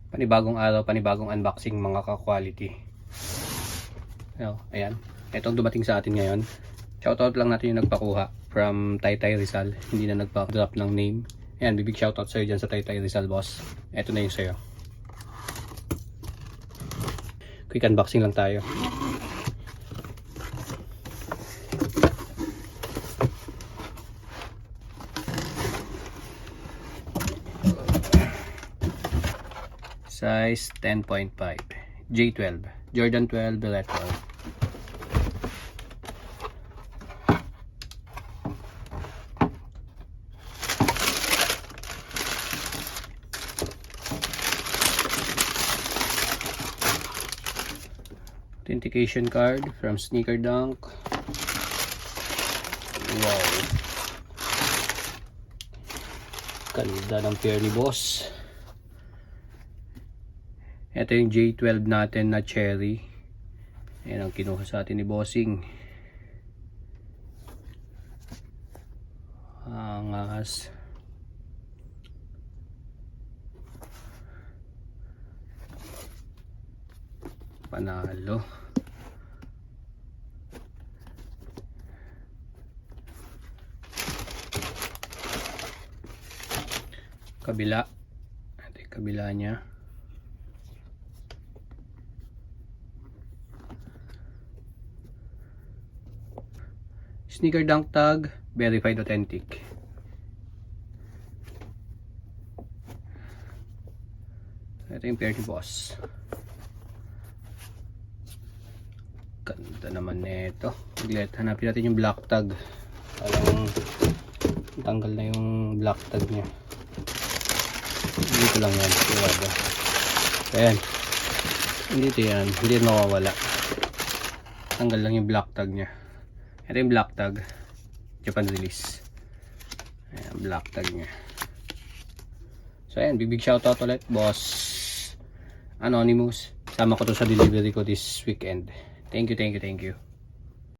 Panibagong araw, panibagong unboxing mga ka-quality. Ayan. Ito ang dumating sa atin ngayon. Shoutout lang natin yung nagpakuha from Taytay Rizal. Hindi na nagpa-drop ng name. Ayan, big shoutout sa'yo dyan sa Taytay Rizal, boss. Ito na yung sa'yo. Quick unboxing lang tayo. Size 10.5 J12 Jordan 12 Retro. Authentication card from Sneaker Dunk. Wow, ganda ng pair ni boss. Ito yung J12 natin na cherry. Ayan ang kinuha sa atin ni bossing. Angas. Panalo. Kabila. Ito yung kabila niya. Sneaker Dunk tag, verified authentic. Ito yung pair ni boss. Ganda naman nito. Saglit, hanapin natin yung black tag. Parang tanggal na yung black tag niya. Dito lang yan. Ayan. Dito yan. Hindi mawawala. Tanggal lang yung black tag niya. Ito yung black tag, Japan release. Ayan, black tag nya. So ayan, big shoutout ulit boss Anonymous. Sama ko to sa delivery ko this weekend. Thank you.